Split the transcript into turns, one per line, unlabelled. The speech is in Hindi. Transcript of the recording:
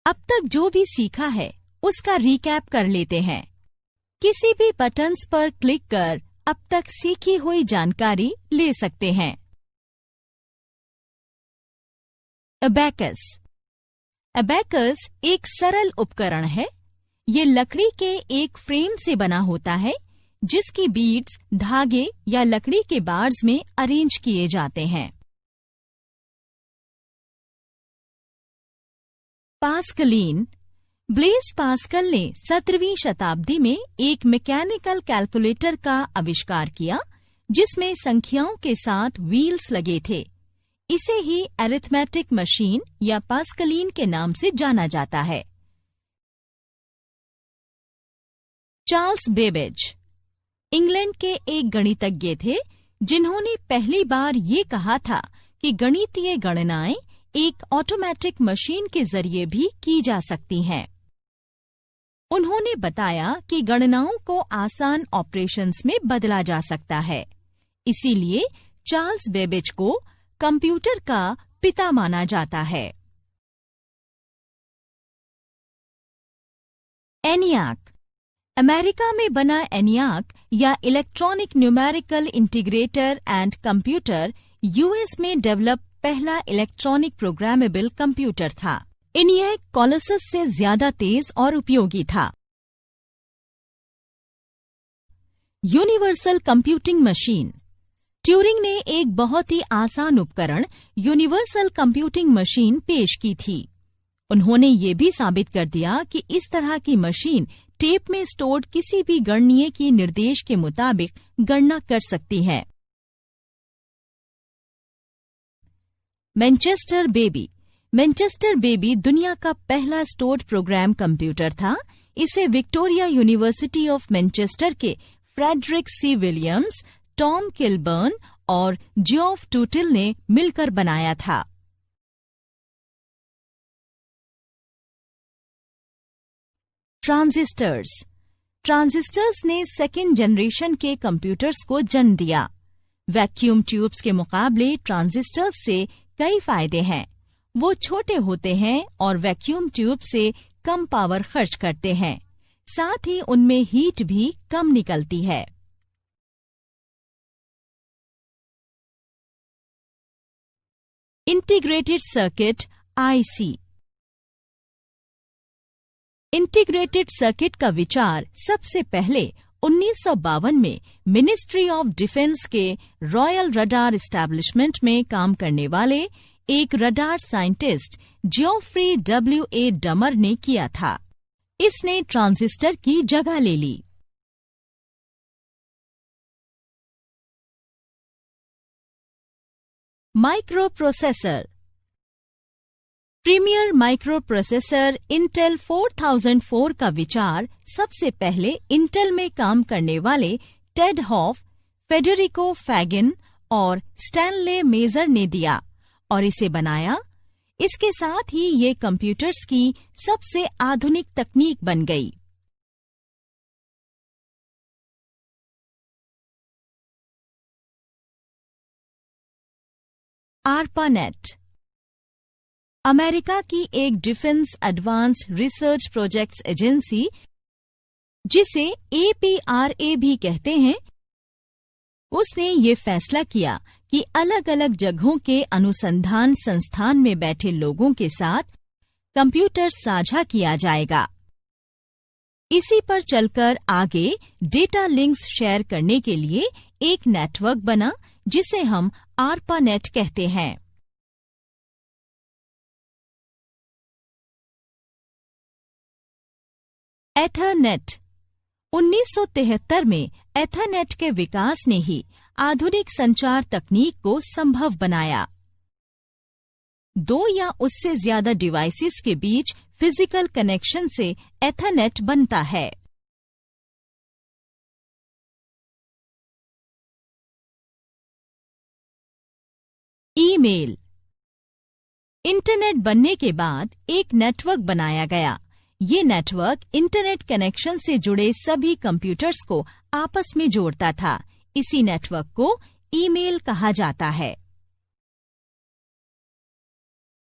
अब तक जो भी सीखा है उसका रिकैप कर लेते हैं। किसी भी बटन्स पर क्लिक कर अब तक सीखी हुई जानकारी ले सकते हैं। अबैकस। अबैकस एक सरल उपकरण है। ये लकड़ी के एक फ्रेम से बना होता है जिसकी बीड्स धागे या लकड़ी के बार्स में अरेंज किए जाते हैं। पास्कलिन। ब्लेज पास्कल ने 17वीं शताब्दी में एक मैकेनिकल कैलकुलेटर का आविष्कार किया जिसमें संख्याओं के साथ व्हील्स लगे थे। इसे ही अरिथमेटिक मशीन या पास्कलिन के नाम से जाना जाता है। चार्ल्स बेबेज इंग्लैंड के एक गणितज्ञ थे जिन्होंने पहली बार ये कहा था कि गणितीय गणनाएं एक ऑटोमेटिक मशीन के जरिए भी की जा सकती हैं। उन्होंने बताया कि गणनाओं को आसान ऑपरेशंस में बदला जा सकता है। इसीलिए चार्ल्स बेबेज को कंप्यूटर का पिता माना जाता है। एनियाक। अमेरिका में बना एनियाक या electronic numerical integrator and computer US में डेवलप पहला इलेक्ट्रॉनिक प्रोग्रामेबल कंप्यूटर था। ENIAC कोलोसस से ज्यादा तेज और उपयोगी था। Universal computing machine. ट्यूरिंग ने एक बहुत ही आसान उपकरण यूनिवर्सल कंप्यूटिंग मशीन पेश की थी। उन्होंने ये भी साबित कर दिया कि इस तरह की मशीन टेप में स्टोर्ड किसी भी गणनीय की निर्देश के मुताबिक गणना कर सकती है। Manchester baby. मैनचेस्टर बेबी दुनिया का पहला स्टोर्ड प्रोग्राम कंप्यूटर था। इसे विक्टोरिया यूनिवर्सिटी ऑफ मैनचेस्टर के Frederic C Williams, Tom Kilburn और जियोफ टूटिल ने मिलकर बनाया था। ट्रांजिस्टर्स। ट्रांजिस्टर्स ने सेकेंड जनरेशन के कंप्यूटर्स को जन्म दिया। वैक्यूम ट्यूब्स के मुकाबले ट्रांजिस्टर्स से कई फायदे हैं। वो छोटे होते हैं और वैक्यूम ट्यूब से कम पावर खर्च करते हैं। साथ ही उनमें हीट भी कम निकलती है। Integrated circuit IC. Integrated circuit का विचार सबसे पहले 1952 में मिनिस्ट्री ऑफ डिफेंस के रॉयल रडार एस्टैब्लिशमेंट में काम करने वाले एक रडार साइंटिस्ट जियोफ्री W.A. डमर ने किया था। इसने ट्रांजिस्टर की जगह ले ली। Microprocessor. Premier microprocessor Intel 4004 का विचार सबसे पहले इंटेल में काम करने वाले टेड हॉफ, फेडेरिको फैगिन और स्टैनले मेजर ने दिया और इसे बनाया। इसके साथ ही ये कंप्यूटर्स की सबसे आधुनिक तकनीक बन गई। ARPANET अमेरिका की एक defence advanced research projects agency, जिसे APRA भी कहते हैं, उसने ये फैसला किया कि अलग अलग जगहों के अनुसंधान संस्थान में बैठे लोगों के साथ कंप्यूटर साझा किया जाएगा। इसी पर चलकर आगे डेटा लिंक्स शेयर करने के लिए एक नेटवर्क बना जिसे हम ARPANET कहते हैं। एथरनेट। 1973 में एथरनेट के विकास ने ही आधुनिक संचार तकनीक को संभव बनाया। 2 या उससे ज्यादा डिवाइसेस के बीच फिजिकल कनेक्शन से एथरनेट बनता है। ईमेल। इंटरनेट बनने के बाद एक नेटवर्क बनाया गया। ये नेटवर्क इंटरनेट कनेक्शन से जुड़े सभी कंप्यूटर्स को आपस में जोड़ता था। इसी नेटवर्क को ईमेल कहा जाता है।